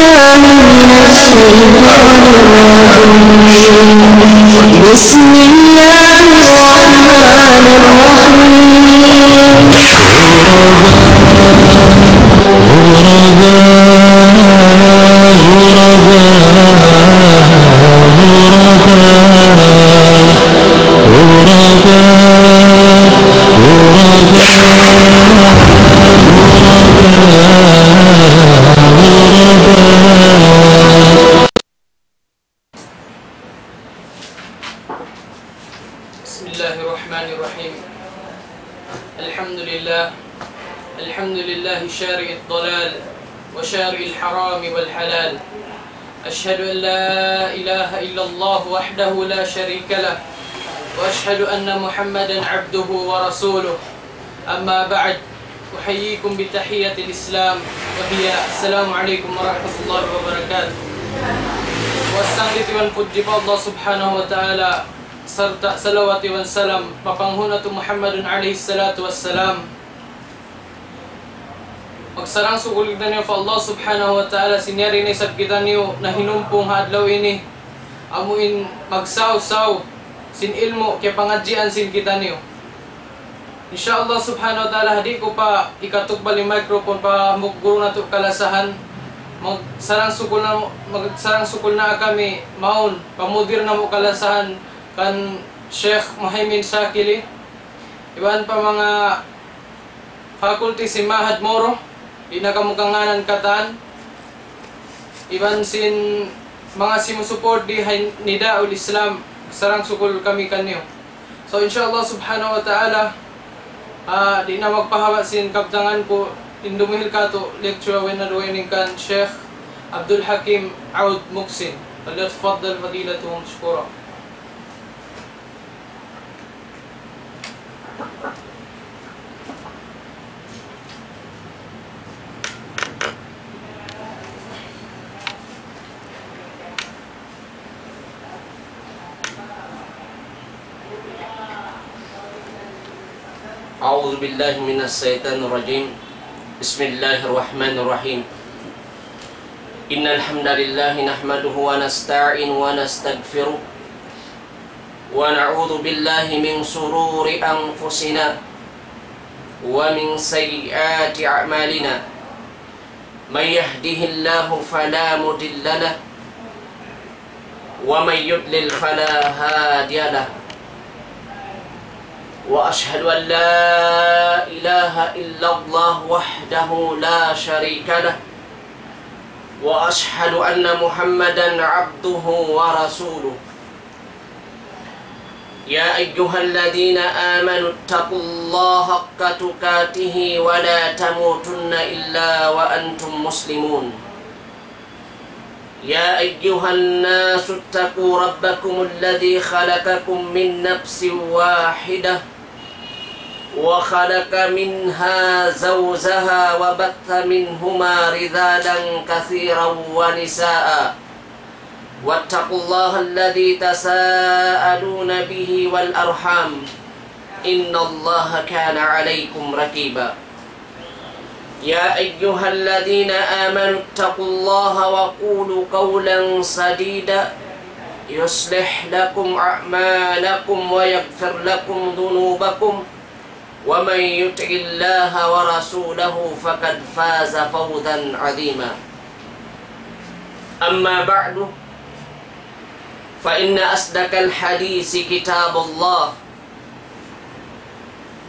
بالله من الشيطان الرجيم. بسم الله الرحمن بسم الله الرحمن الرحيم. الحمد لله شارع الضلال وشارع الحرام والحلال. أشهد أن لا إله إلا الله وحده لا شريك له، وأشهد أن محمدا عبده ورسوله. أما بعد، أحييكم بتحية الإسلام وهي السلام عليكم ورحمة الله وبركاته. Wasangiti wan puji Allah subhanahu wa ta'ala serta salawati wan salam mapanghunatu Muhammadun alaihi salatu wassalam. Magsarang sugulig na niyo fa Allah subhanahu wa ta'ala sinyari ni sab kita niyo na hinumpong hadlaw ini amuin magsaw-saw sin ilmo kaya pangadjian sin kita niyo. Insyaallah subhanahu wa ta'ala hadi ko pa ikatugbal yung microphone pa muguro na to kalasahan. Magsarang sukul na kami maun pamudir na mo kalasahan kan Sheikh Muhaymin Shakili, iban pa mga faculty si Mahad Moro inakamukanganan katan, iban sin mga simusuport di Nidaul Islam. Sarang sukul kami kanyo. So insyaallah subhanahu wa ta'ala di na magpahaba sin kaptangan ko indumihil ka to lecture when naduwining kan Sheikh Abdul Hakim Aoud Muhsin. فليتفضل فضيلته مشكورا. أعوذ بالله من الشيطان الرجيم. بسم الله الرحمن الرحيم. إن الحمد لله نحمده ونستعين ونستغفره ونعوذ بالله من شرور أنفسنا ومن سيئات أعمالنا. من يهده الله فلا مضل له ومن يضلل فلا هادي له. وأشهد أن لا إله إلا الله وحده لا شريك له، وأشهد أن محمدا عبده ورسوله. يا أيها الذين آمنوا اتقوا الله حق تقاته ولا تموتن إلا وأنتم مسلمون. يا أيها الناس اتقوا ربكم الذي خلقكم من نفس واحدة وخلق منها زوجها وبث منهما رجالا كثيرا ونساء. واتقوا الله الذي تساءلون به والأرحام إن الله كان عليكم رقيبا. يا أيها الذين آمنوا اتقوا الله وقولوا قولا سديدا يصلح لكم أعمالكم ويغفر لكم ذنوبكم ومن يطع الله ورسوله فقد فاز فوزا عظيما. أما بعد، فإن أصدق الحديث كتاب الله.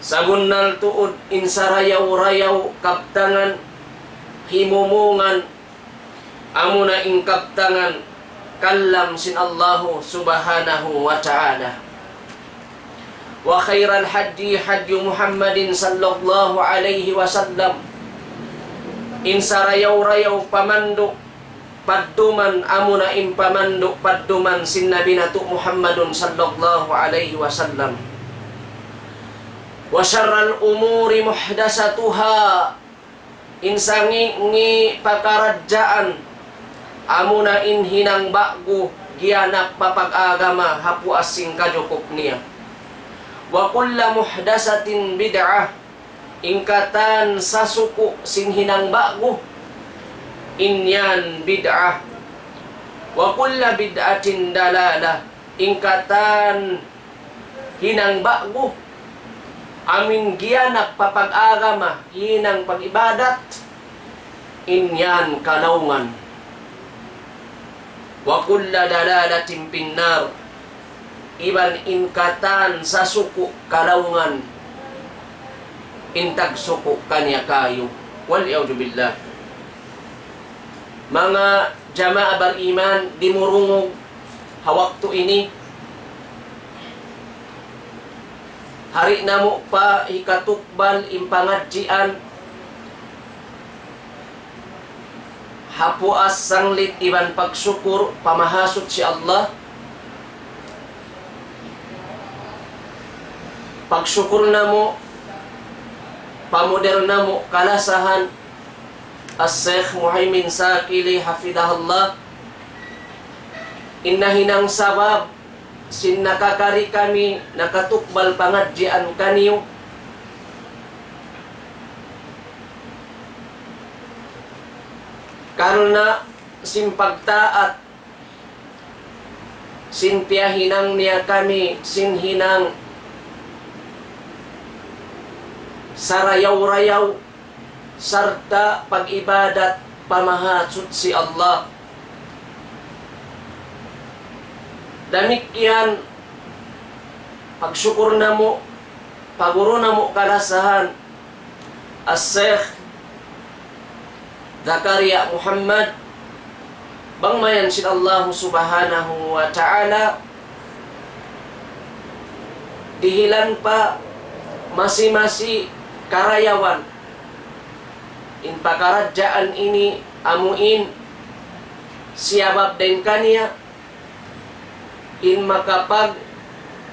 Sagunnal tuod insarayaw-rayaw kaptangan himumungan amuna ing kaptangan kallam sin Allahu subhanahu wa ta'ala. Wa khairal hadi hadi Muhammadin sallallahu alaihi wasallam. Insarayaw-rayaw pamanduk padduman amuna ing pamanduk padduman sin Nabi natu Muhammadun sallallahu alaihi wasallam. Wa syarral umuri muhdasatuha, insangi ngi pakarajaan amuna in hinang bagu gianak papag-agama hapu asing kajukup niya. Wa kulla muhdasatin bid'ah, ingkatan sasuku sin hinang bagu inyan bid'ah wa kulla bid'atin dalalah ingkatan hinang bago aming giyanak papag-agama hinang pag-ibadat inyan kalaungan wa kulla dalalatin pinnar iban ingkatan sa suku kalaungan intag suku kanya kayo wal billah. Mga jamaah beriman dimurungog hawaktu ini hari namo pa ikatukbal impangadjian hapuas sanglit iban pagsyukur pamahasud si Allah pagsyukur namo pamoder namo kalasahan As-Syekh Muhaimin Sakili hafidahullah innahinang sabab sin nakakari kami nakatukbal pangadjian kaniyo karena sin pagtaat sin piyahinang niya kami sin hinang sarayaw-rayaw sarta pag-ibadat pamahasud si Allah. Damikian pagsyukur namo paguro namo kalasahan As-Syekh Zakaria Muhammad bangmayan si Allah subhanahu wa ta'ala dihilan pa masi-masi karayawan in pakarajaan ini amuin siabab din kaniya in makapag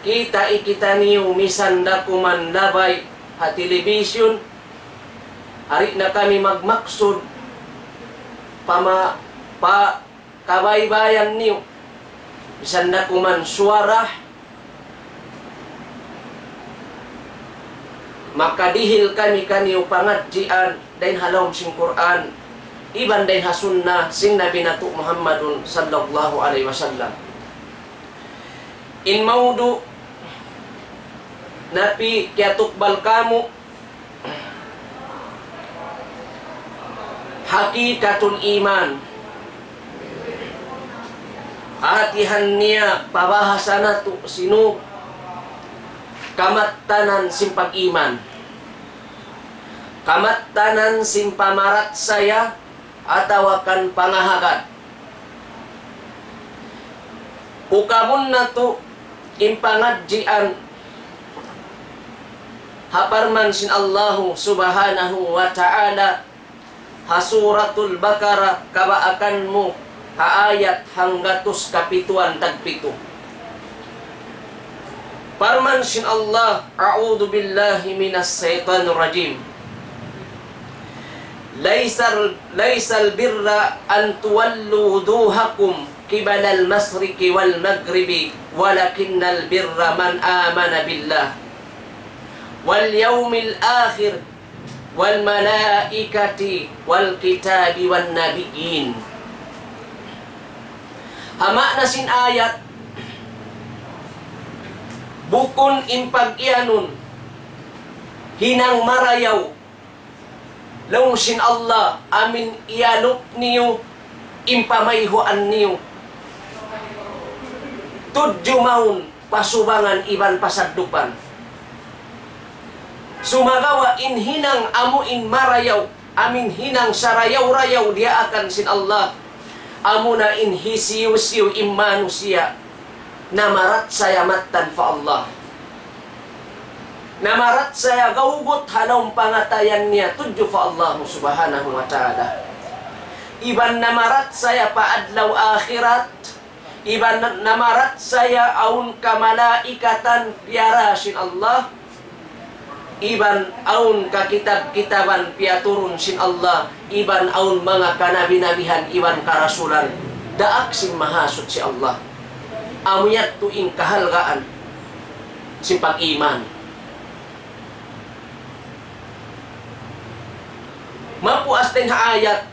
kita niyo misanda kuman labay ha television hari na kami magmaksud kabaybayan niyo misanda kuman suara makadihil kami kaniyo pangadjian dain halom sing Quran iban dain hasunnah sing Nabi Natu Muhammadun sallallahu alaihi wasallam in maudu napi kiatukbal kamu hakikatul iman atihan niya pabahasana tu sinu kamattanan simpag iman kamattanan simpamarat saya atawakan pangahagat ukamun na to impangadjian haparman sin Allahu subhanahu wa ta'ala hasuratul Baqarah kabaakan mo kaayat hanggatus kapituan tagpito parman sin Allah a'udhu billahi minas syaitanir rajim laisal birra an tuwallu wuduhakum kibalal masriki wal maghribi walakinnal birra man amana billah wal yaumil akhir wal malaikati wal kitabi wan nabiyyin. Hama na sin ayat bukon impag-ianun hinang marayaw laung sin Allah amin ialok niyo impamayhuan niyo tudyo maun pasubangan iban pasaddupan sumagawa in hinang amuin marayaw amin hinang sarayaw-rayaw dia akan sin Allah amuna in hisiw-siw immanusia namarat saya matan fa Allah namarat saya gaugot halong pangatayan niya tudyo fa Allah subhanahu wa ta'ala iban namarat saya paadlaw akhirat iban namarat saya aun kamalaikatan piara sin Allah iban aun ka kitab-kitaban piaturun sin Allah iban aun mga kanabi-nabihan iban karasulan daak sin mahasud si Allah amuyat tuing kahalgaan sin pag-iman mapuas din ha ayat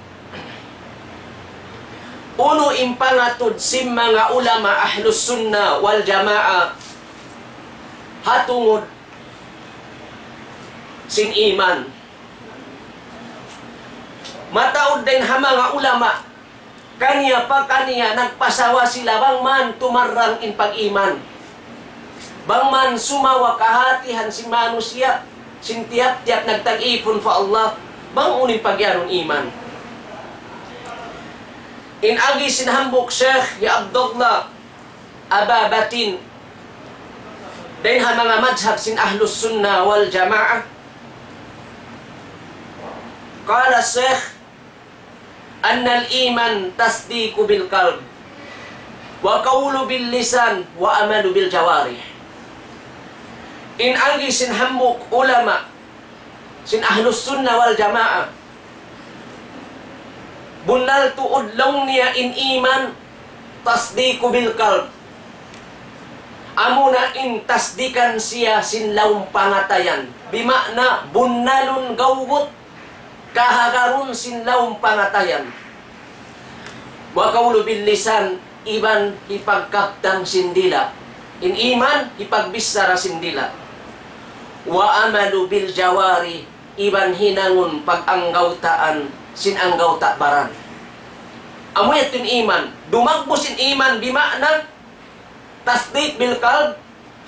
Uno impangatod sim mga ulama ahlus sunnah wal jamaa hatungod sin iman. Mataod din ha mga ulama kaniya nagpasawa sila bang man tumarang in pag-iman. Bang man sumawa kahatihan si manusia sin tiap-tiap nagtag-ipon fa Allah bang uning pagyaron iman. In agi sinahambok Sheikh ya Abdullah Ababatin din ha mga madhab sin ahlus sunnah wal jamaah. Qala Sheikh anna al-iman tasdiqu bil qalb wa qawlu bil lisan wa amalu bil jawarih. In agi sinahambok ulama sin ahlus sunnah wal jamaah bunal tuod long niya in iman tasdiku bil qalb. Amuna in tasdikan siya sinlawng pangatayan. Bimakna bunalun gawgot kahagarun sinlawng pangatayan. Wa qawlu bil lisan iban ipagkaptang sindila. In iman ipagbisara sindila. Wa amalu bil jawari iban hinangun pag-anggawtaan sinanggaw takbaran. Amoy atin iman. Dumagbo sin iman bimakna tasdik bil qalb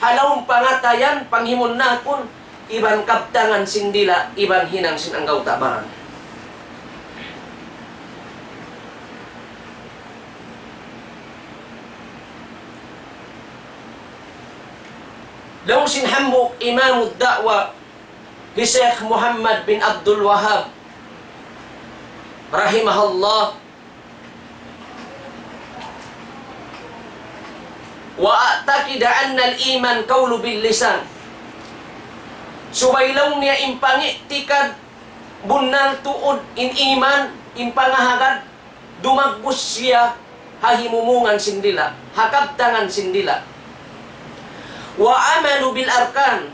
halawng pangatayan panghimon nakon iban kaptangan sindila iban hinang sinanggaw takbaran. Law sinhambok imamud da'wa li Sheikh Muhammad bin Abdul Wahhab rahimahullah wa a'taqida anna al-iman qawlu bil lisan. Subaylong niya impangiktikad bunal tuod in iman impangahagad dumagbus siya hahimumungan sindila hakabtangan sindila. Wa amalu bil arkan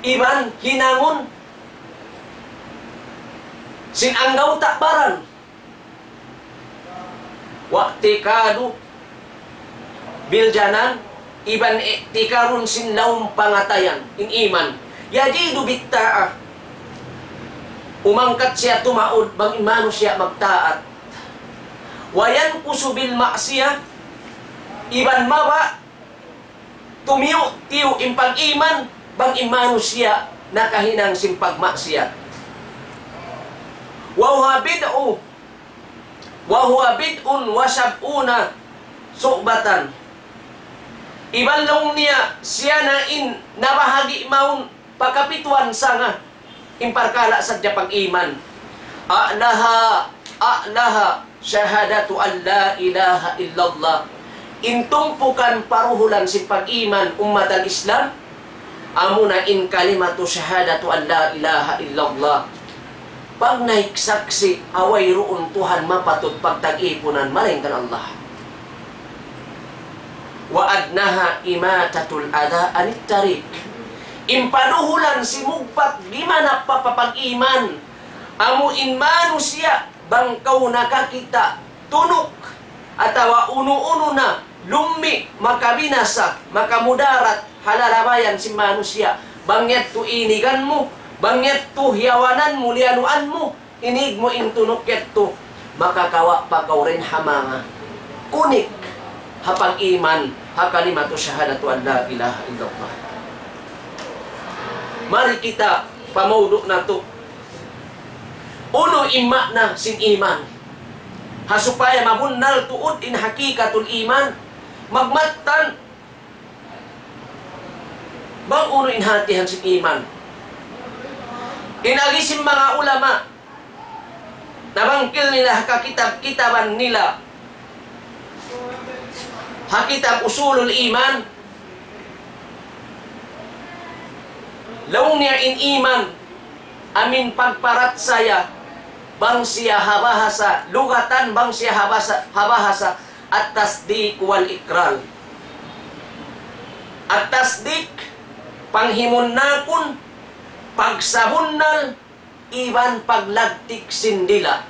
iban hinangon sinanggaw takbaran. Waktikadu bil janan iban iktikarun sinlawng pangatayan in iman. Yajidu bitta'ah umangkat siya tumaod bang imano siya magtaat. Wayan kusu bil maksiyah iban mawa tumiyo tiyo impag iman bang imano siya nakahinang simpag maksiyat. Wa huwa bid'un wa sab'una su'batan. Ibalong niya siya na in nabahagi maun pagkapituan sanga imparkala sa japang iman. A'laha syahadatu an la ilaha illallah. Intumpukan paruhulan si pag-iman umat al-Islam amuna in kalimatu syahadatu an la ilaha illallah. Pag naiksaksi, away roon Tuhan mapatut pagtag-ipunan malingkan Allah. Wa adnaha imatatul adha anit tarik. Impanuhulan si mugpat gimana papapag-iman. Amu in manusia bangkaw nakakita tunok atawa uno-uno na lumi makabinasa makamudarat halalabayan si manusia. Bangyat tu inigan mo bangyat tu hiyawanan mo, lianuan mo, inig mo intunok to, makakawa pa kaw rin hamanga. Kunik, hapang iman, hakalimatu syahadatu an la ilaha illallah. Mari kita pamudok na to. Uno imma na sin iman. Hasupaya mabunnal tuod in hakikatul iman. Magmatan. Bang uno in hatihan sin iman. Inagisim mga ulama nabangkil nila kakitab-kitaban nila hakitab usulul iman laung niya in iman amin pagparat saya bang siya habahasa lugatan bang siya habahasa at tasdik wal ikral. At tasdik panghimun nakun pagsabunnal iban paglagtik sindila.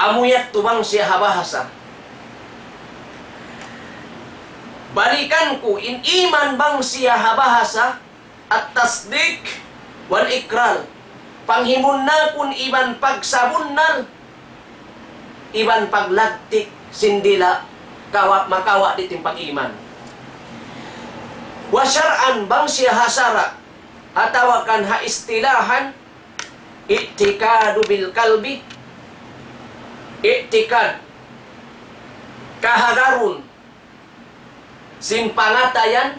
Amuyat tubang siya habahasa. Balikan ko, in iman bang siya habahasa at tasdik wal ikral. Panghimun na kun iban pagsabun na, iban paglagtik sindila makawa diting pag-iman. Wasyar'an bang siya hasara atawakan ha istilahan i'tikadu bil kalbi, i'tikad kahagarun sin pangatayan,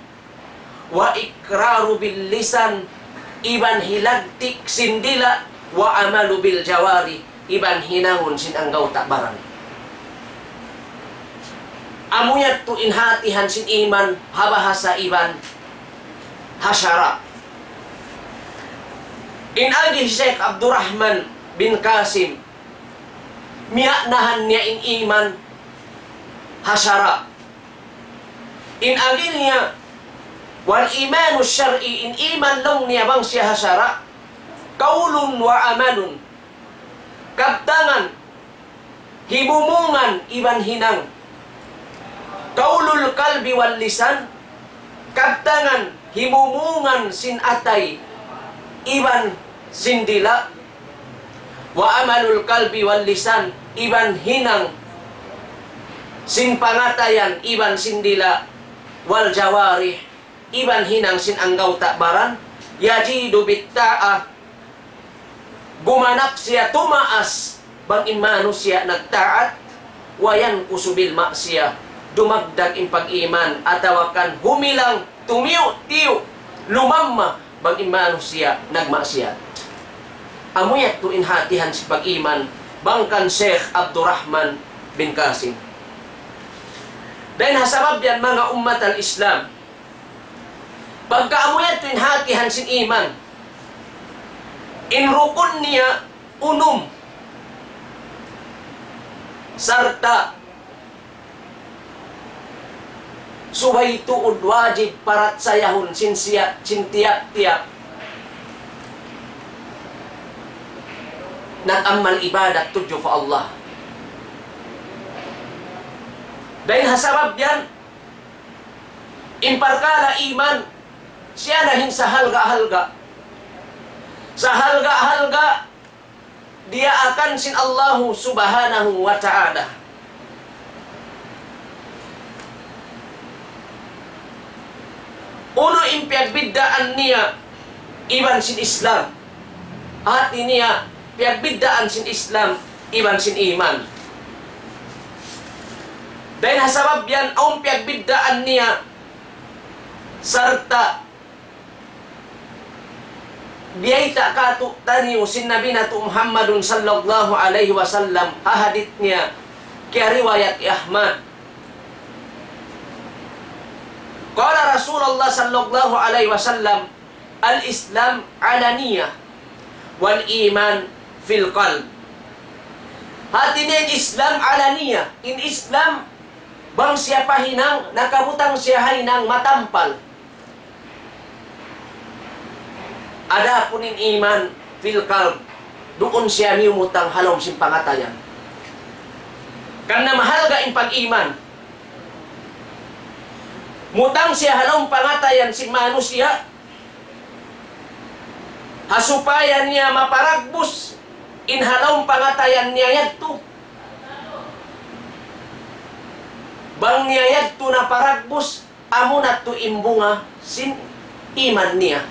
wa ikraru bil lisan iban hilagtik sindila, wa amalu bil jawari iban hinangon sin anggaw takbaran. Amuyat tu inhatihan sin iman habahasa iban hasyara. In agi Syekh Abdurrahman bin Qasim miaknahan niya in iman hasyara. In agi niya wal imanu syar'i, in iman long niya bang siya hasyara, kaulun wa amalun, kabtangan hibumungan iban hinang, kaulul kalbi wal lisan, kabtangan hibumungan sin atay iban sindila, wa amalul kalbi wal lisan iban hinang sin pangatayan iban sindila, wal jawarih iban hinang sin anggaw takbaran, yajidu bitta'ah gumanap siya tumaas bang imano siya nagtaat, wayan kusubil maksiya dumagdag in pag-iman atawakan humilang tumiyo-tiyo lumamma bang imano siya nagmaksiyat. Amuyat tu inhatihan si pag-iman bangkan Syekh Abdurrahman bin Qasim. Dahil hasabab yan mga ummat al-Islam, pagkaamuyat tu inhatihan sin iman, inrukun niya unum sarta subay tuod wajib parat sayahun sin tiyak-tiyak nag-amal ibadat tudyo fa Allah. Dahil hasabab yan, imparkala iman, siya nahin sa halga-halga. Sa halga-halga, dia akan sin Allahu subhanahu wa ta'ala. Uno impiagbiddaan niya, iban sin Islam. Hati niya, piagbiddaan sin Islam, iban sin iman. Dahil hasabab yan, ang piagbiddaan niya, sarta, biyayta kato taniyo sin Nabi na tu Muhammadun sallallahu alaihi wasallam, hahadit niya, kaya riwayat Ahmad. Qala Rasulullah sallallahu alaihi wasallam, al-Islam alaniyah, wal iman fil qalb. Hati niya Islam alaniyah, in Islam, bang siya pahinang, nakabutang siya hinang matampal. Ada punin iman fil qalb, doon siya miumutang halom sin pangatayan. Karena mahal ga in pag-iman, mutang siya halom pangatayan sin manusia, hasupayan niya maparagbus in halom pangatayan niya yadto. Bang niya yadto na paragbus, amo na to imbunga sin iman niya.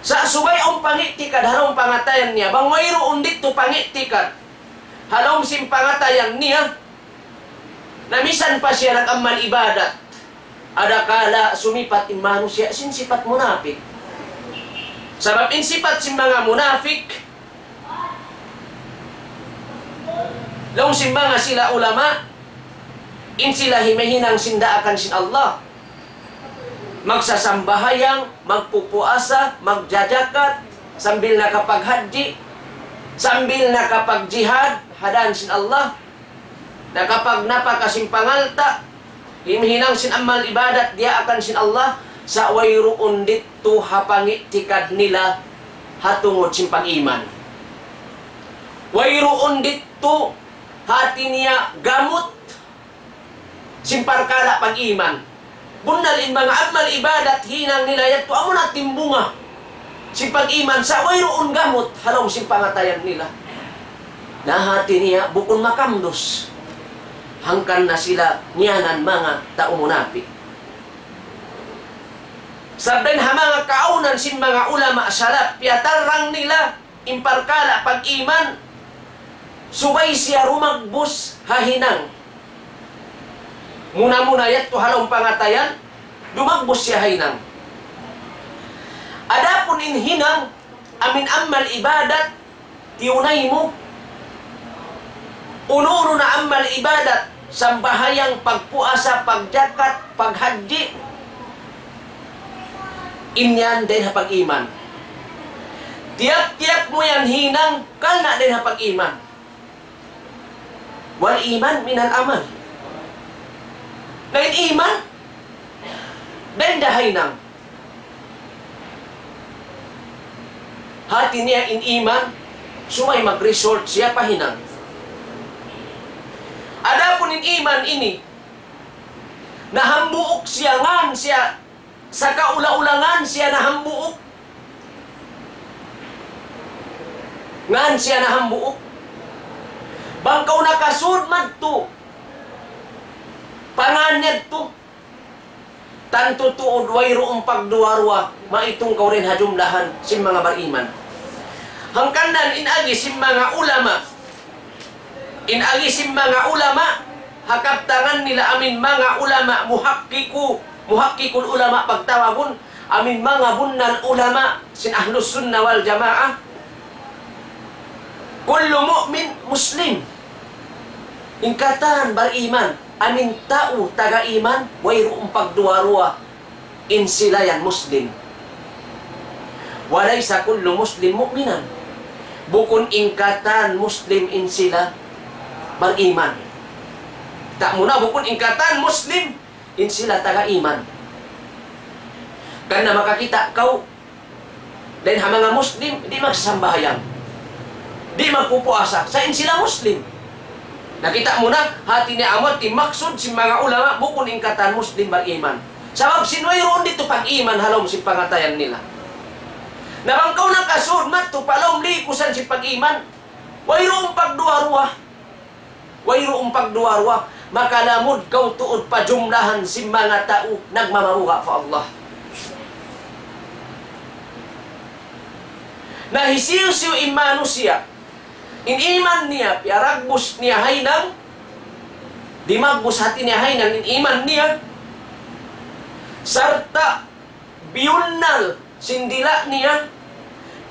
Sa subay ang pangitikad halong pangatayan niya, bang mayroon dito pangitikad halong sin pangatayan niya, namisan pa siya nag-amal ibadat, adakala sumipat imano siya sin sipat munafik. Sabab in sipat sin mga munafik, long sin mga sila ulama, in sila himahinang sindaakan sin Allah, magsasambahayang, magpupuasa, magjajakat, sambil nakapaghaji, sambil nakapagjihad, hadan sin Allah, nakapag napakasim pangalta, himhinang sin amal ibadat, dia akan sin Allah, sa wayroon dito hapangitikad nila hatungod sin pag-iman. Wayroon dito hati niya gamot simparkala pag-iman. Bunal in mga amal ibadat hinang nila yato amo na timbunga si pag-iman sa wayroon gamot halom si pangatayan nila. Nahati niya bukon makamdos hangkan na sila niyanan mga taumunapi. Sabihin ha mga kaunan sin mga ulama salap piatarang nila imparkala pag-iman subay siya rumagbus hahinang. Muna-muna yat to halong pangatayan, dumagbos siya hainang. Adapun inhinang, amin amal ibadat, tiunay mo. Uno-uno na amal ibadat, sambahayang pagpuasa, pagjakat, paghadji. Inyan din hapag-iman. Tiyak-tiyak mo yan hinang, kalna din hapag-iman. Wal iman minal amal. Lain iman, dan dahaynang. Hati niya in iman, sumay mag-resort siya pahinang. Adapun in iman ini, nahambuok siya ngan siya, sa kaula-ulangan siya nahambuok. Ngan siya nahambuok. Bangkaw nakasud madto. Panganyad to. Tanto tuod wayroong pagduwarwa maitong kaw rin hajumlahan sim mga bariman. Hangkanan inagi sim mga ulama. Inagi sim mga ulama hakaptangan nila amin mga ulama muhakkikul ulama pagtawagon amin mga bunnan ulama sin ahlus sunnah wal jamaah. Kullu mu'min muslim. Ingkatan bariman amin tao taga-iman wayroong pagduwarwa in sila yan muslim. Walay sa kullu muslim mu'minan. Bukon ingkatan muslim in sila bariman. Tak muna bukon ingkatan muslim in sila taga-iman. Kana makakita kau dan mga muslim di magsambahyang. Di magpupuasa sa in sila muslim. Nakita mo na, hati ni amat, maksud si mga ulama, bukon ingkatan muslim bal-iman. Sabab sinwayroon dito pag-iman halom si pangatayan nila. Nabangkaw na kasud, mato palom likusan si pag-iman. Wayroong pagduwarwa. Wayroong pagduwarwa. Makalamod kau tuod pa jumlahan si mga tao nagmamaruha pa Allah. Nahisiw-siw imano siya. In-iman niya, piaragbus niya haynang, dimagbus hati niya haynang, in-iman niya, sarta, biyunnal, sindila niya,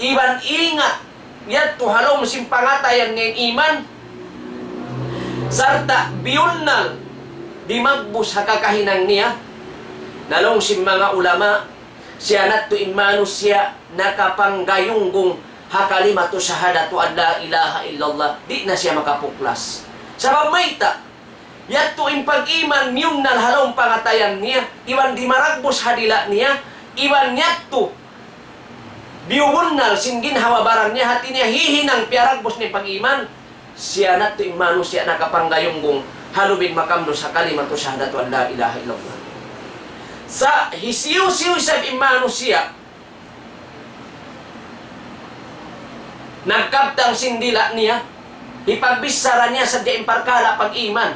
iban ingat, yat tuhalong simpangatayan ngayon iman, sarta, biyunnal, dimagbus hakakahinang niya, nalong sim mga ulama, siya nato imano siya, nakapanggayunggong, hakalimatu syahadatu an la ilaha illallah, di na siya makapuklas. Sabab mayta, yato in pag-iman niyong nalhalong pangatayan niya, iwan di maragbos hadila niya, iwan yato, biubunnal singgin hawabaran niya, hati niya hihinang piaragbos ni pag-iman, siya nato imano siya nakapanggayunggong, halubin makamdos hakalimatu syahadatu an la ilaha illallah. Sa hisiw-siw sa imano siya, nagkabtang sindila niya, ipagbisara niya sa diang parkala pag-iman.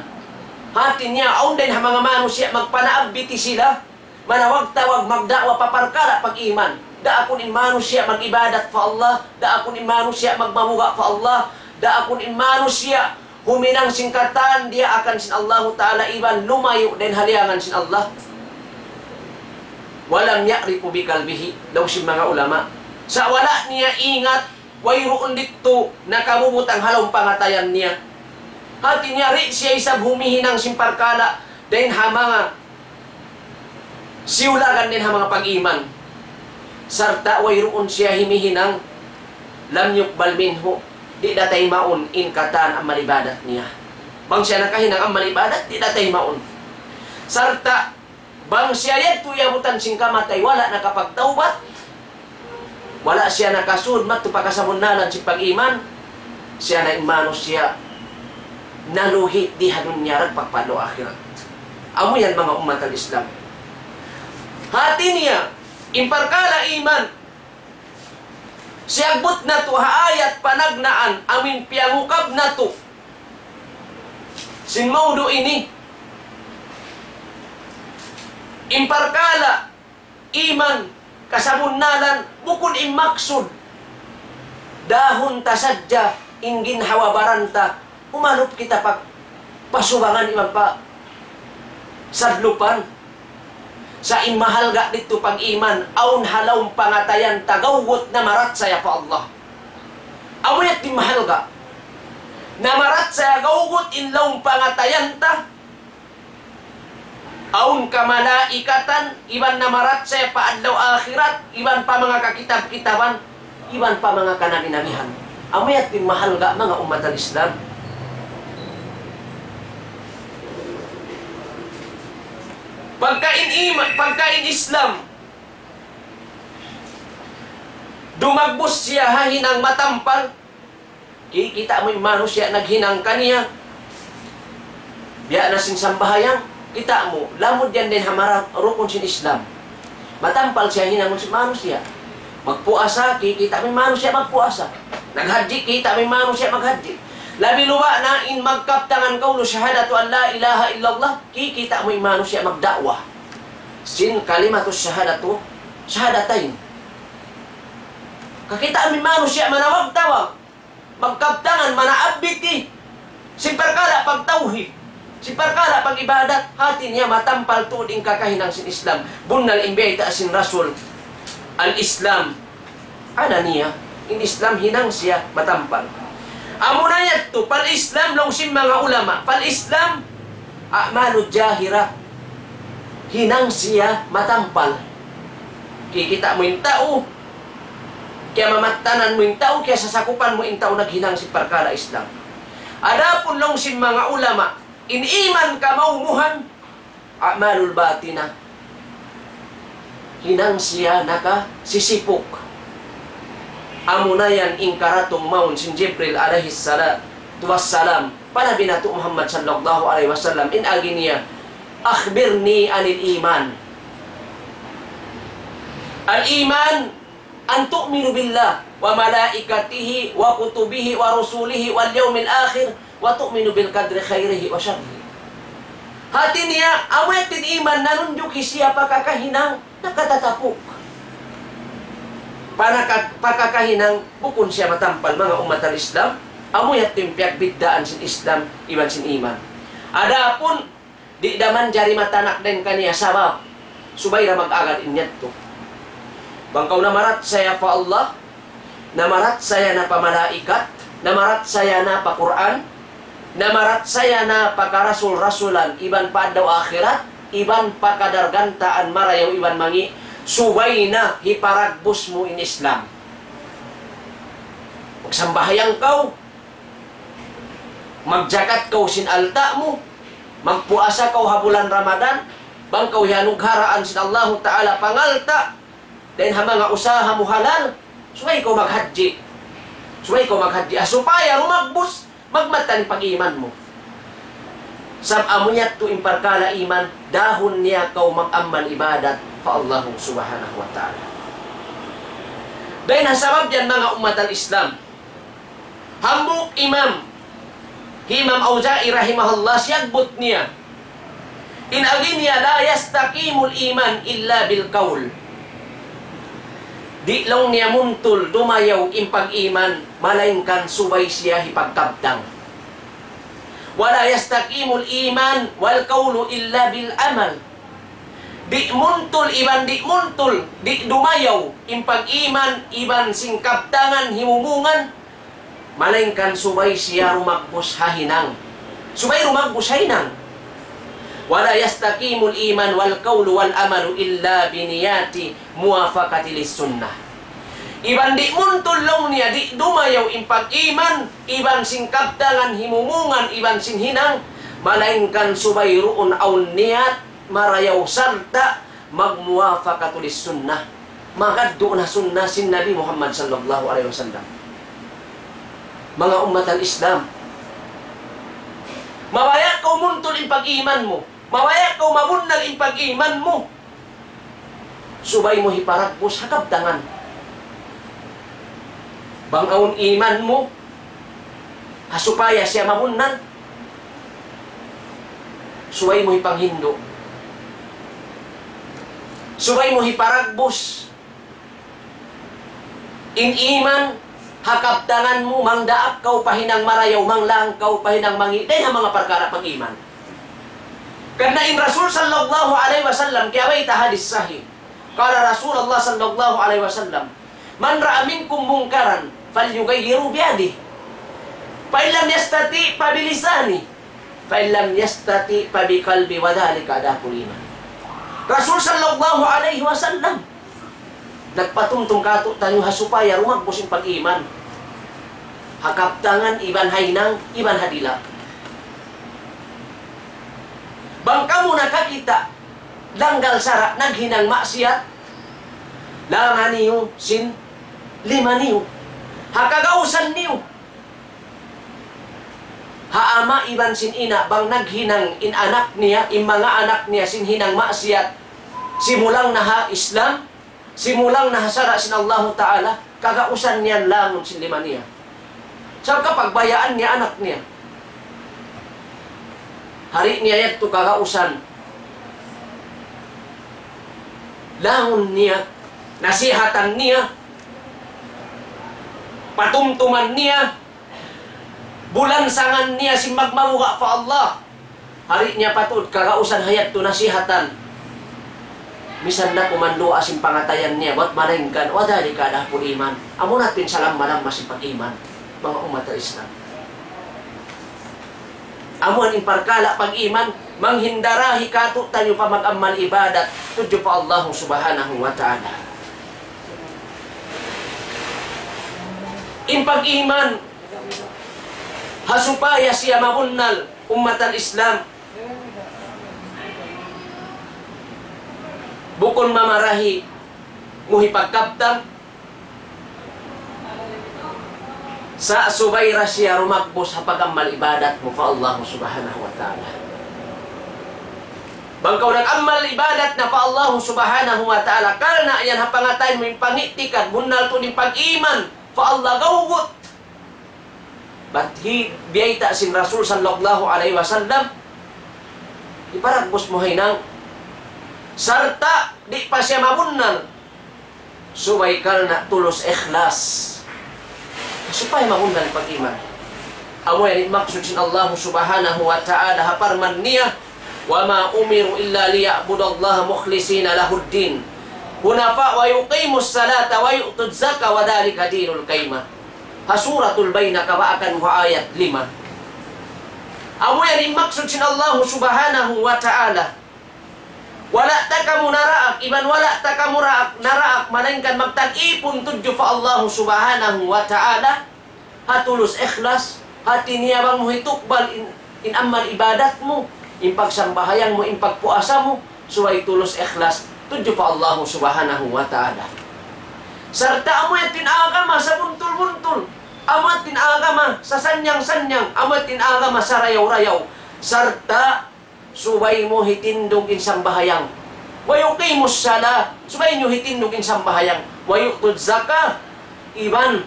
Hati niya, aun din ha mga mano siya, magpanaabiti sila, manawag tawag magdakwa paparkala pag-iman. Da akon imano siya mag-ibadat fa Allah, da akon imano siya magmamuga fa Allah, da akon imano siya huminang singkatan, dia akan sin Allah Ta'ala iban lumayo din haliangan sin Allah. Walang ya'rifu bi kalbihi, daw si mga ulama. Sa wala niya ingat, wayroon dito nakamumutang halong pangatayan niya. Hati niya rin siya isab humihinang simparkala din ha mga siulagan din ha mga pag-iman. Sarta wayroon siya himihinang lam yukbal minhu, di datay maun inkatan ang malibadat niya. Bang siya nakahinang ang malibadat, di datay maun. Sarta bang siya yan tuyabutan sing kamatay, wala nakapagtaubat, wala siya nakasud matupakasamunalan si pag-iman, siya na imano siya naluhi di hadunya rag pagpalo akhirat. Amo yan mga umat al-Islam. Hati niya, imparkala iman. Siagbot na to haayat panagnaan amin piyangukab na to. Sinmaudo ini. Imparkala iman kasabunalan bukod imaksud dahon tasadya ingin hawabaranta umanup kita pag pasubangan iman pa sadlupan sa imahalga dito pag iman aun halawng pangatayan tagawot na marat saya pa Allah awet di mahalga na marat saya gawot inlawng pangatayan ta aun kamalaikatan iban na marat saya pa adlaw akhirat iban pa mga kakitab-kitaban iban pa mga kanabinabihan awet di mahalga mga umat al-Islam. Pagkain Islam, dumagbos siya hahinang matampal. Kita mo yung manusia naghinang kaniya. Biya na sing sambahayang, kita mo, lamod yan din hamara rukun sin Islam. Matampal siya hinang manusia. Magpuasa, kita mo yung manusia magpuasa. Naghaji, kita mo yung manusia maghaji. Labi luwa na in magkaptangan kaulo syahadatu an la ilaha illallah kikita mo imano siya magdakwah. Sin kalimatus syahadatu syahadatain. Kakita mo imano siya manawag-tawag. Magkaptangan manaabiti. Simperkala pagtauhid. Simperkala pag ibadat hati niya matampal tuding kakahinang sin Islam. Bunnal imbita sin Rasul al-Islam. Ada niya in Islam hinang siya matampal. Amo na yan to, pal-Islam long sim mga ulama, pal-Islam, a'malu jahira, hinang siya matampal. Kikita mo yung tao, kaya mamatanan mo yung tao, kaya sasakupan mo yung tao naghinang si parkala Islam. Adapun long sim mga ulama, iniman ka maumuhan, a'malul batina, hinang siya nakasisipok. Amo na yan ingkaratong maun sin Jibril alaihi wassalam para binato Muhammad sallallahu alaihi wasallam in aginiya akhbirni anil iman. Al iman an tu'minu billah wa malaikatihi wa kutubihi wa rusulihi wal yawmil akhir wa tu'minu bil qadri khairihi wa syarrihi. Hati niya awetin iman nanunjuki siya pagkakahinang nakatatapok. Pagkakahinang bukon siya matampal mga umat al-Islam amoy at timpiak biddaan sin Islam iban sin iman. Adapun di daman jari matanak din kaniya sabab subay ra mag-agad inyat to. Bangkaw na marat saya pa Allah, na marat saya na pamalaikat, na marat saya na pa Quran, na marat saya na pagkarasul-rasulan iban pa daw akhirat, iban pa kadargantaan marayaw iban mangi subay na hiparagbos mo in Islam. Magsambahayang kau, magjakat kau sin alta mo, magpuasa kau habulan Ramadan, bang kau yanugharaan sin Allah Ta'ala pangalta, then mga usaha mo halal, subay kau maghaji. Subay kau maghaji. Supaya rumagbos, magmatan pag-iman mo. Sab-amunyat to imparkala iman, dahon niya kau mag-amman ibadat, Allah subhanahu wa ta'ala. Dahil nasabab yan mga umat al-Islam. Hambuk Imam Auza'i rahimahullah siyagbot niya. In aginiya la yastakimul iman illa bil qaul. Di lang niya muntul dumayaw impag iman malaingkan subay siya hipagkabtang. Wala yastakimul iman wal qaulu illa bil amal. Di muntul iban di muntul, di dumayaw impag iman iban singkaptangan himumungan malaingkan subay siya rumagbos hahinang. Subay rumagbos hahinang. Wala yastakimul iman wal qawlu wal amalu illa biniyati muwafaqati lis sunnah. Iban di muntul long niya di dumayaw impag iman iban singkaptangan himumungan iban sinhinang malaingkan subay ruon aun niyat marayaw sarta magmuwafaqatulis sunnah magaddo na sunnah sin Nabi Muhammad sallallahu alaihi wasallam. Mga umat al-Islam, mawaya ka umuntol in pag-iman mo. Mawaya ka mabunnal in pag-iman mo. Subay mo hiparagpos hakabtangan. Bangawon iman mo, hasupaya siya mabunnal. Subay mo hipanghindo. Subay mo hiparagbos. In iman, hakabtangan mo, mangdaap kaw pahinang marayaw, manglang kaw pahinang mangiday ang mga perkara pag-iman. Karena in Rasul sallallahu alaihi wasallam, kaya may tahadis sahih. Kala Rasulullah sallallahu alaihi wasallam, man ra'a minkum mungkaran, falyughayyiru biyadihi. Fa in lam yastati fa bilisani. Fa in lam yastati fa biqalbi wa dhalika adaqul iman. Rasul sallallahu alaihi wasallam nagpatungtong kato tayo hasupaya rumagbos yung pag-iman. Hakaptangan, iban haynang, iban hadila. Bangka mo nakakita, langgal sara, naghinang maksiyat, langan niyo, sin, lima niyo. Hakagausan niyo. Haama iban sin ina, bang naghinang in anak niya, in mga anak niya, sin hinang maksiyat, simulang naha Islam, simulang nahasara sin Allah Ta'ala, kagausan niyan langon sin lima niya. Sa kapagbayaan niya anak niya. Hari niya yato kagausan. Langon niya, nasihatan niya, patumtuman niya, bulansangan niya si magmamuha pa Allah. Hari niya patod, kagausan hayat to nasihatan. Misan na kumando asin pangatayan niya, ba't malengkan, wadali ka na po iman. Amo natin salam malang masing pag-iman, mga umat al-Islam. Amo ang imparkala pag-iman, manghindarahi kato tayo pa mag-amal ibadat, tudyo pa Allah subhanahu wa ta'ala. In pag-iman, hasupaya siya mabunnal, umat al-Islam, bukon mamarahi, muhipagkaptang, sa subayra siya rumakbos hapag-amal ibadat mo pa Allah subhanahu wa ta'ala. Bangkaw nag-amal ibadat na pa Allah subhanahu wa ta'ala, karna yan hapangatayin mo yung pangitikan, bunal to ng pag-iman, pa Allah gawgot. But biyayta sin Rasul sallallahu alaihi wasallam, iparagbos mo haynang, sarta di pa siya mabunnal, subay kal na tulos ikhlas. Supaya mabunnal pag-iman. Amo yan maksud sin Allah subhanahu wa ta'ala haparman niya, wa ma umiru illa liya'budallaha mukhlisina lahuddin hunafa wa yuqimus salata wa yu'tuz zakata wa dhalika dinul qayyimah. Hasuratul bainaka wa akan wa ayat 5. Amo yan maksud sin Allah subhanahu wa ta'ala, wala ta kamu naraak, iban wala ta kamu naraak, malainkan magtag-ipon tudyo pa Allah subhanahu wa ta'ala, hatulos ikhlas, hati niya bang mo hitukbal in amal ibadat mo, in pagsambahayang mo, in pagpuasa mo, suway tulos ikhlas, tudyo pa Allah subhanahu wa ta'ala. Sarta amo yung tinagama sa buntul-buntul, amo yung tinagama sa sanyang-sanyang, amo yung tinagama sa rayaw-rayaw, sarta subay mo hitindog insang bahayang. Wayuqimus sala, subay nyo hitindog insang bahayang. Wayuqtud zaka, iban,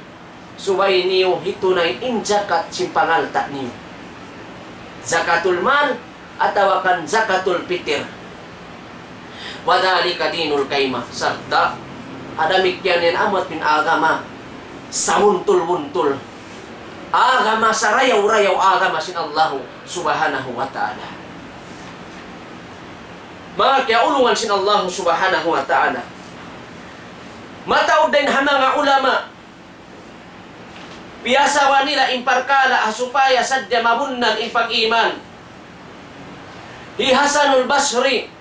subay niyo hitunay in zakat simpangalta niyo. Zakatul mal, atawakan zakatul fitir. Wadhalika dinul qayyimah. Sarta, adamik yan yan amat pinagama sa buntul-buntul. Agama sa rayaw-rayaw, agama sin Allah subhanahu wa ta'ala. Mga kiaulungan sin Allah subhanahu wa ta'ala. Mataod din ha mga ulama, piyasawa nila imparkala asupaya sadya mabunnal in pag-iman. Hi Hasanul Basri,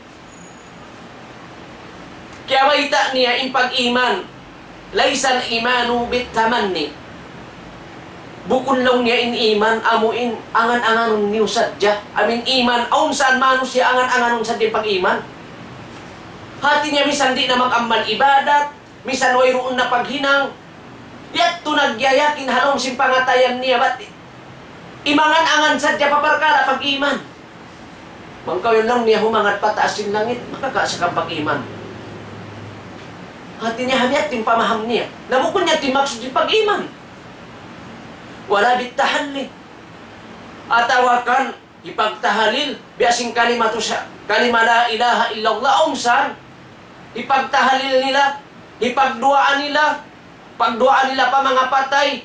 kaya waita niya in pag-iman, laysan imanu bit tamanni. Bukon lang niya in iman, amuin angan-anganon niyo sadya. Amin iman, aun saan mano siya angan-anganon sadya pag-iman. Hati niya misan di na mag-amal ibadat, misan wayroon na paghinang, Yat to nagyayakin halom sin pangatayan niya. Ba't imangan-angan sadya paparkala pag-iman. Mangkaw yun lang niya humangat pataas yung langit, makakasa kang pag-iman. At tinihamiat yung pamaham niya. Namukon niya timaksud yung pag-iman. Wala bitahalli. Atawakan, ipagtahalil, biasing kalima to siya. Kalima la ilaha illallah, saan? Ipagtahalil nila, ipagduaan nila pa mga patay,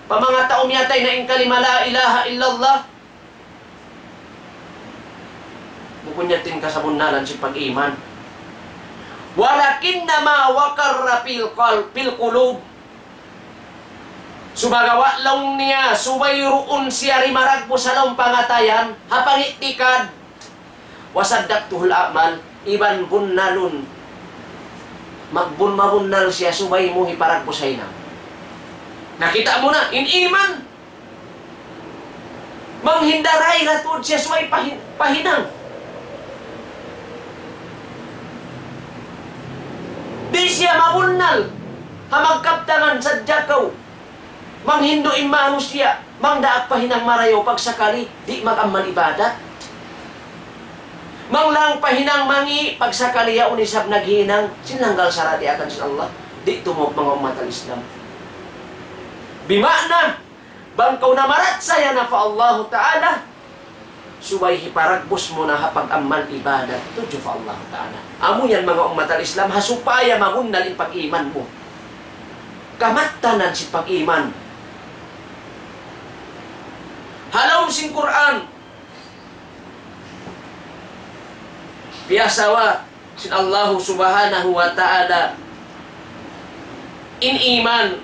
pa mga taong yatay na kalima la ilaha illallah. Bukod niya tin kasabunalan si pag-iman. Walakin na mawakarra pil kulub. Sumagawa lang niya, sumayroon siya rimarag po sa lang pangatayan, hapangitikad. Wasadak tuhul amal, iban bunnalun. Magbunmabunnal siya, subay mo hiparag po sa inang. Nakita mo na, in-iman. Manghindaray ratod siya, subay pahinang. Di siya mabunnal, hamagkaptangan sa jakaw. Manghindo imano siya, mangdaak pahinang marayo pagsakali, di magamal ibadat. Manglang pahinang mangi, pagsakali ya unisab naghinang, sinanggal sarati akan sa Allah, di tumog mga umat al-Islam. Bimana, bangkaw na marat saya na fa Allah Ta'ala, subay hiparagbos mo na hapag-amal ibadat, tujo fa Allah Ta'ala. Amo yan mga umat al-Islam, hasupaya magunal in pag-iman mo. Kamatanan si pag-iman. Halom sing Quran. Biasawa sin Allah Subhanahu wa Ta'ala in iman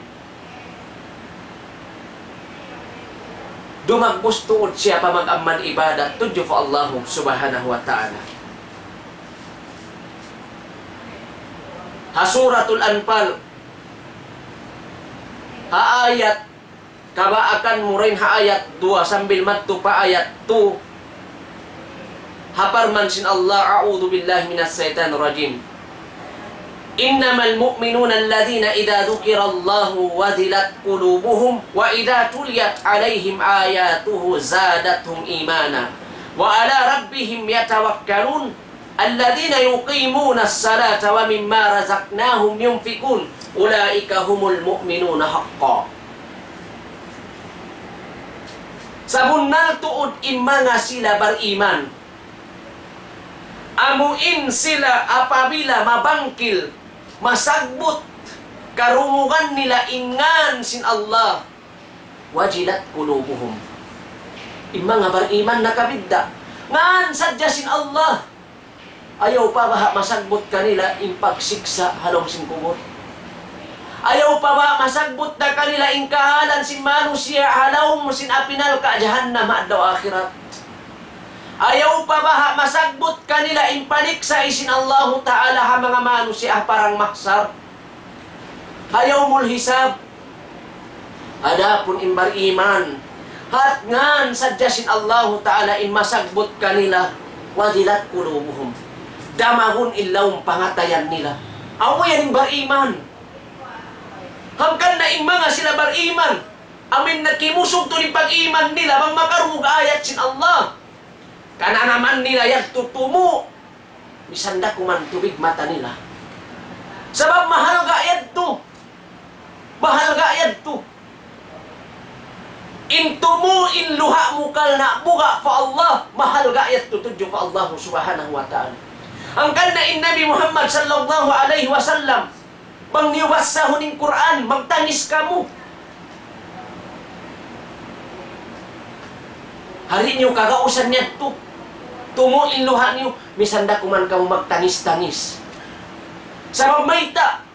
dumagbos tuod siya pa mag-aman ibadat tudyo fa Allah Subhanahu wa Ta'ala. Hasuratul Anfal haayat kabaakan mo rin haayat 2 sambil madto pa ayat 2. Haparman sin Allah, a'udhu billahi minas syaitanir rajim. Innamal mu'minuna alladhina idha dhukira Allahu wazilat qulubuhum wa idha tuliyat alaihim ayatuhu zadathum imana wa ala rabbihim yatawakkalun alladhina yuqimuna as-salata wa mimma razaqnahum yunfikun ulaika humul mu'minuna haqqan. Sabunnal tuod imanga sila beriman. Amuin sila apabila mabangkil, masagbot, karungugan nila ingan sin Allah. Wajilat kulubuhum. Imang nga beriman nakabidda. Ngan sadya sin Allah. Ayaw pa ba masagbot kanila in pagsiksa halong sin kubot? Ayaw pa ba masagbot na kanila in kahalan sin manusia halong sin apinal ka jahannam adlaw akhirat? Ayaw pa ba masagbot kanila in paniksa isin Allah Ta'ala ha mga manusia parang maksar? Ayaw mul hisab. Adapun in beriman hat ngan sadya sin Allah Ta'ala in masagbot kanila wadilat kulubuhum. Damahun illawng pangatayan nila. Awa yan in beriman. Hangkan na in mga sila beriman. Amin nakimusog to ni pag-iman nila bang makarug ayat sin Allah. Kana naman nila yan tutumo. Misanda kuman tubig mata nila. Sabab mahal gayad to. Mahal gayad to. In tumu in luha mukal na buga fa Allah. Mahal gayad to tudyo fa Allah Subhanahu wa Ta'ala. Ang kanda in Nabi Muhammad sallallahu alaihi wasallam. Bang niwasahon in Quran. Magtangis ka mo. Hari niyo kagausan niya to. Tumuin luha niyo, misanda kuman ka magtangis-tangis. Sa pagmayta,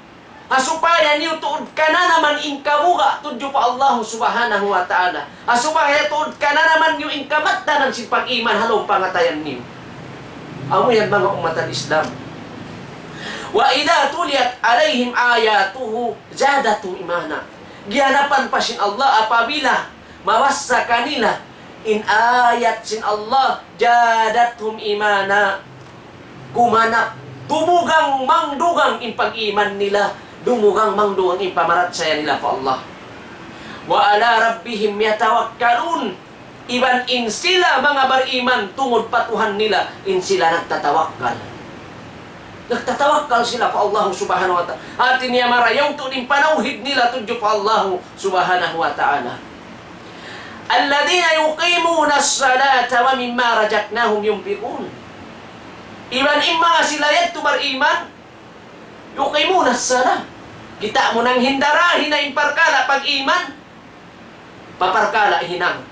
asupaya niyo tuod ka na naman in kamuga, tudyo pa Allah Subhanahu wa Ta'ala. Asupaya tuod ka na naman niyo in kamatanan si pag-iman halong pangatayan niyo. Amo yan mga umat al-Islam. Wa idha tuliyat alayhim ayatuhu zadatum imana. Gihanapan pa sin Allah apabila mawasa kanila in ayat sin Allah jadathum imana kumanap tumugang mangdugang in pag-iman nila dumugang mangduang impamarat saya nila fa Allah. Wa ala rabbihim yatawakkalun. Iban in sila mga bariman tungod patuhan nila in sila nagtatawakkal. Nagtatawakkal sila pa Allah subhanahu wa ta'ala. Atin niya marayaw to din panauhid nila tudyo pa Allah subhanahu wa ta'ala. Alladhina yuqimuna as-salata wa mimma razaqnahum yunfiqun. Iban imma sila yadto bariman yuqimuna as-salat. Kita mo nang hindara hinain parkala pag iman paparkala hinang.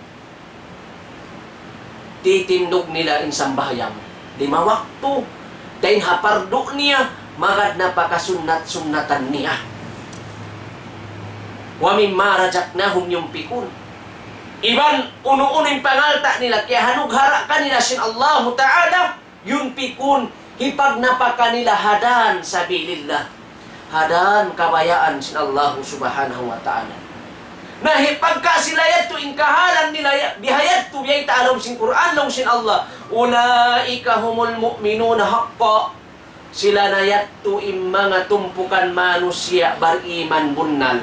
Titindog nila in sambayang 5 waktu dahil hapardo niya magad na pakasunnat-sunnatan niya. Wa mimma razaqnahum yunfiqun. Iban uno-uning pangalta nila kaya hanughara kanila sin Allah Ta'ala yunfiqun hipag napaka nila hadan sabilillah. Hadan kabayaan sin Allah Subhanahu wa Ta'ala. Nah pagka sila yato ingkahalan nila bihayat tu biyay ta'alom sin Quran long sin Allah ulaika humul mu'minuna haqqa. Sila na yato mga tumpukan manusia bariman bunnal,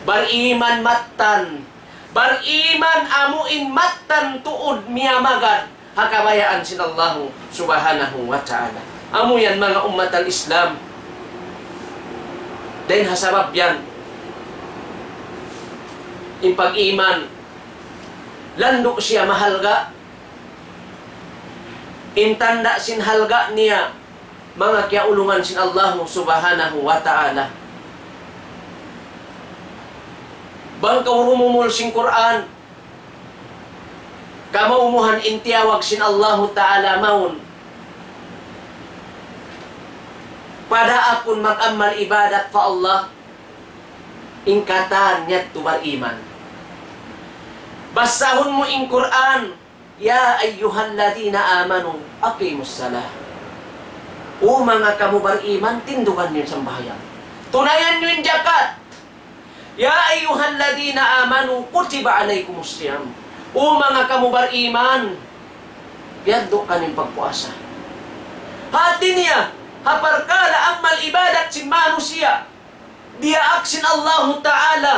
bariman mattan, bariman amuin mattan tuod miyamagad hakabayaan sin Allah Subhanahu wa Ta'ala. Amu yan mga umat al-Islam. Dahil hasabab yan in pag-iman lando siya mahalga in tanda sin halga niya mga kiaulungan sin Allah Subhanahu wa Ta'ala. Bangkaw rumumul sin Quran kamaumuhan in tiyawag sin Allah Ta'ala maun pada akun mag-amal ibadat fa Allah ingkatan niya tubar iman. Basahun mo in Quran, ya ayyuhalladhina amanu aqimus salah. O mga kamu bariman, tindukan niyo sambahayan. Tunayan niyo yung zakat. Ya ayyuhalladhina amanu kutiba alaykumus siyam. O mga kamu bariman, biyaddo ka ng pagpuasa. Hati niya, haparkala amal ibadat sin manusia. Dia aksin Allah Ta'ala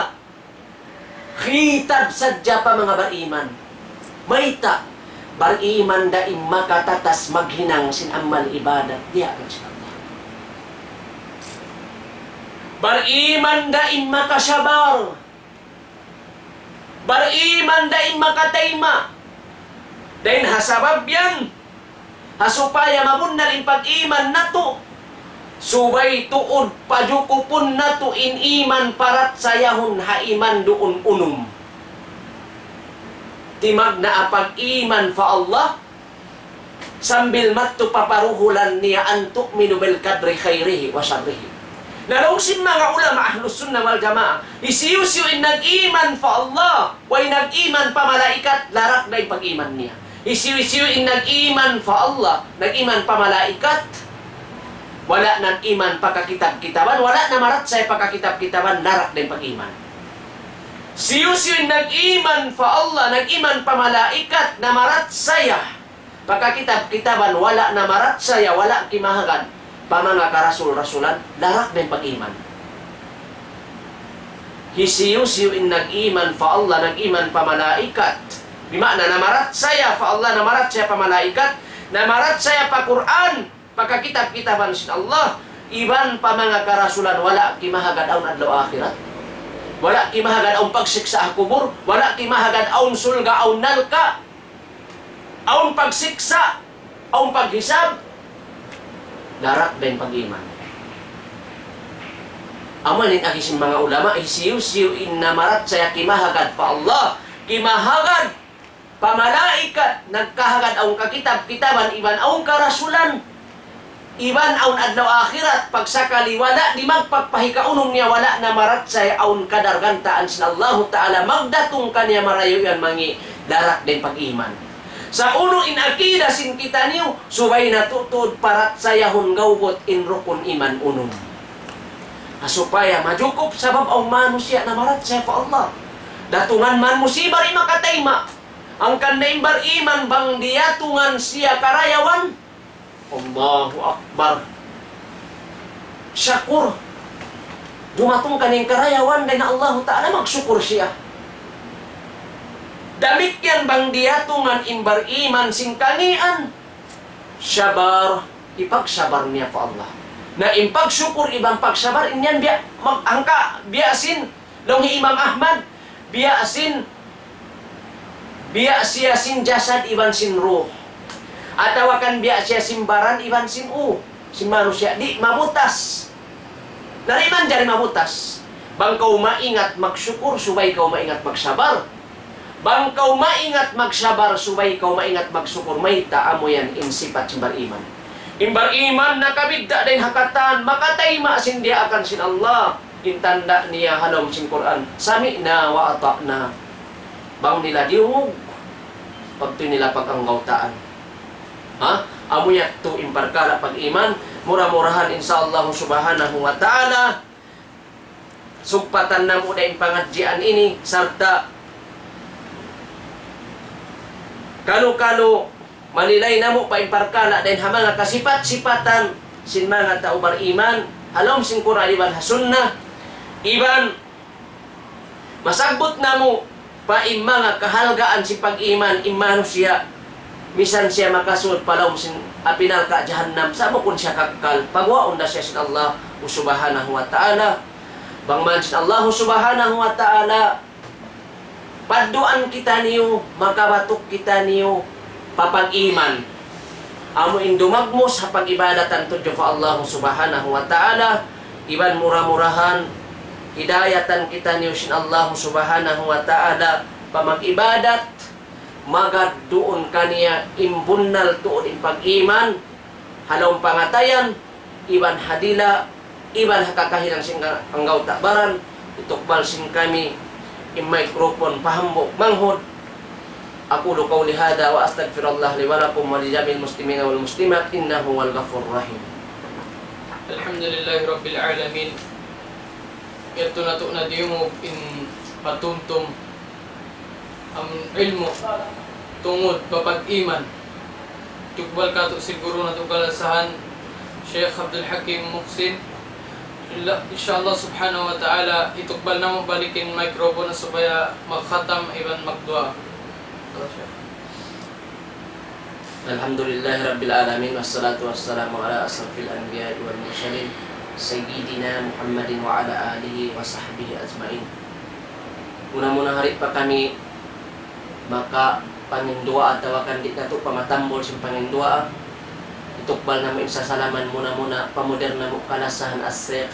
khitab sadya pa mga bariman. Mayta bariman daim makatatas maghinang sin amal ibadat. Dia aksin Allah. Bariman daim makasabar. Bariman daim makatayma. Dahil hasabab yan hasupaya mabunnal in pag-iman na to. Subay tuod pajukupun na to in iman parat sayahun haiman doon unum. Timag na apag iman fa Allah sambil matto paparuhulan niya antuk minubel kadri khairihi wa syarrihi. Nalungsin mga ulama ahlus sunnah wal jamaah isiusiu in nag-iman fa Allah way nag-iman pa malaikat larak na pag-iman niya. Isiusiu in nag-iman fa Allah nag-iman pa malaikat wala nang iman pagkakitab-kitaban, wala na marat sa pagkakitab-kitaban, narak din pag-iman. Siyo-siyo nag-iman fa Allah, nag-iman pa malaikat na marat saya. Pagkakitab-kitaban, wala na marat saya, wala kimahagan. Pa mga karasul-rasulan, narak din pag-iman. Hisiyo-siyo nag-iman fa Allah, nag-iman pa malaikat. Bimana na marat saya fa Allah, na marat saya pa malaikat, na marat saya pa Quran. Pagkakitab-kitaban sin Allah iban pa mga karasulan wala kimahagad aun adlaw akhirat, wala kimahagad aun pagsiksa kubur, wala kimahagad aun sulga aun nalka, aun pagsiksa aun paghisab. Darak din pag-iman. Amanin agisin mga ulama isiu-siu inna marat saya kimahagad pa Allah, kimahagad pa malaikat, nagkahagad aun kakitab-kitaban iban aun karasulan, iban aun adlaw akhirat pagsakali wala di magpagpahikaunom niya wala na marat say aun kadargantaan sin Allah Ta'ala magdatong kanya marayo yan mangi darak din pag-iman. Sa uno in akida sin kita niyo subay natutod parat sayahon gawgot in rukun iman unom. Asupaya majukup sabab ang manusia na marat say pa Allah. Datungan man musibar makatayma. Ang kandaing bar iman bang diyatungan siya karayawan. Allahu Akbar. Syakur. dumatong kaning karayawan kay na Allah Ta'ala magsyukur siya. Damit yan bang diyatungan imbar iman singkanian. Syabar, ipagsabar niya pa Allah. Na impagsyukur ibang pagsabar, inyan biya, angka, biyasin, longhi Imam Ahmad, biyasin, biya siya sin jasad iban sin ruh. Atawakan biya siya simbaran iban sin sin manusia. Di, mabutas. Nariman jari mabutas. Bang kau maingat magsyukur, subay kau maingat magsabar. Bang kau maingat magsabar, subay kau maingat magsyukur, may taamo yan insifat simbar iman. Imbar iman nakabigda din hakatan, makatay maasin dia akan sin Allah. Intanda niya halom sin Quran. Sami na wa ata na. Bang nila diungog. Pagto nila pag-anggautaan. Ha? Amo yak to imparkala pag-iman. Mura-murahan insyaallah subhanahu wa ta'ala. Sugpatan na mo na pangadjian ini. Sarta kalo-kalo malilay na mo paimparkala dahil mga kasipat-sipatan sin mga tao bariman halom sin Quran iban hasunna iban masagbot na mo paim mga kahalgaan si pag-iman imano siya misan siya makasud palom sin apinal ka jahannam sabo kun siya kakal pagwaon na siya sin Allah subhanahu wa ta'ala bangman sin Allah subhanahu wa ta'ala paduan kita niyo, makabatok kita niyo, papag-iman. Amo indumagmos sa pag-ibadatan tudyo fa Allah subhanahu wa ta'ala. Iban murah-murahan, hidayatan kita niyo sin Allah subhanahu wa ta'ala. Pamag-ibadat, magad doon kaniya imbunal tuod in pag-iman. Halong pangatayan, iban hadila, iban hakakahilang sin anggaw takbaran. Itukbal sin kami, microphone pahambok manghod. Aqulu qawli hada wa astaghfirullah li wa lakum wa li jami'il muslimina wal muslimat innahu wal ghafurur rahim. Alhamdulillahi rabbil alamin. Ito na to na diyong in patuntum ang ilmu tungod papag-iman. Tukbal ka to siguro na to kalasahan Sheikh Abdul Hakim Muhsin. Inshallah subhanahu wa ta'ala itukbal na mo balikin microphone na subaya magkhatam iban magdua. Alhamdulillahi rabbil alamin wassalatu wassalamu ala asrafil anbiya'i wal mursalin sayyidina Muhammadin wa ala alihi wa sahbihi ajmain. Muna-muna hari pa kami maka pangindua atawa kandit na to pamatambol sin pangindua. Itukbal namin sa salaman muna-muna pamoder na mo kalasahan as-Sheikh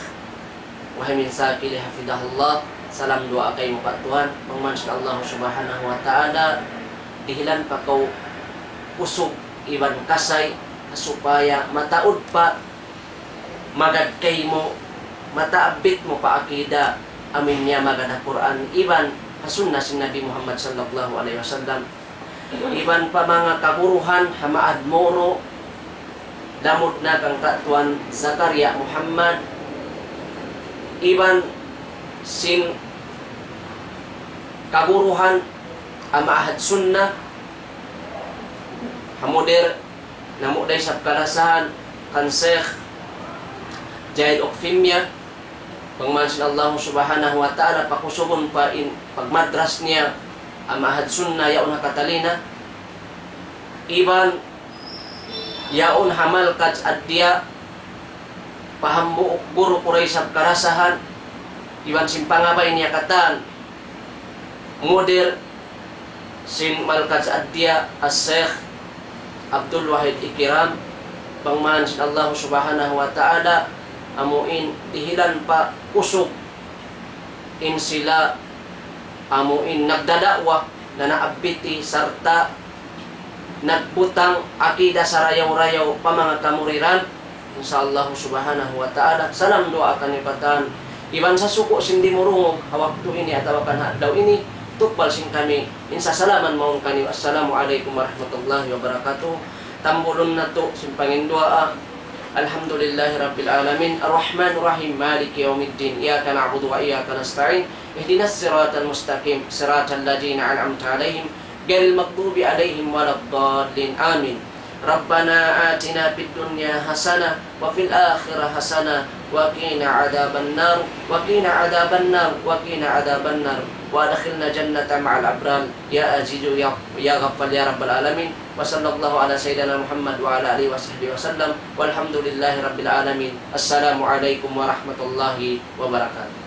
Wahimin Sakili hafidahullah. Salam doa kay mo katuhan mangmansya Allah subhanahu wa ta'ala dihilan pa kau usog iban kasay supaya mataod pa magad kay mo mataabit mo pa akida amin niya magad na Quran iban hasunna si Nabi Muhammad sallallahu alaihi wasallam iban pa mga kaguruhan hamaad moro damot na kang katuan Zakaria Muhammad iban sin kaguruhan amaahad sunnah hamoder namuday sa kalasahan kan Sheikh Jahid Okfimya pangmansin Allah subhanahu wa ta'ala pakusubon pa in pagmadras niya amaahad sunnah yaon katalina iban yaon hamal kaj adya pahambu guru kuray sa karasahan iban simpangabay niya katan moder sin malkaj adya as-Sheikh Abdul Wahid Ikiram pangman sin Allah subhanahu wa ta'ala amuin dihilan pa usok in sila amuin nagdadakwa na naabiti sarta nagbutang akida sa rayaw-rayaw pa mga kamuriran insyaallah subhanahu wa ta'ala. Salam doa kanipatan iban sa suko sindi murungog hawak to ini atawakan hadlaw ini tukbal sing kami insa salaman maong kani assalamualaikum warahmatullahi wabarakatuh. Tambulon na to sin pangindua alhamdulillahi rabbil alamin arrahmanir rahim maliki yaumiddin iyyaka na'budu wa iyyaka nasta'in ihdinas siratal mustaqim siratal ladzina an'amta 'alaihim ghairil maghdubi 'alaihim waladdallin amin. Rabbana atina fid dunya hasanah wa fil akhirah hasanah wa qina adzaban nar wa qina adzaban nar wa qina adzaban nar wa adkhilna jannata ma'al abrar ya azizu ya ghaffar ya rabbal alamin. Wa sallallahu ala sayyidina Muhammad wa ala alihi washabbihi wasallam walhamdulillahi rabbil alamin. Assalamualaikum warahmatullahi wabarakatuh.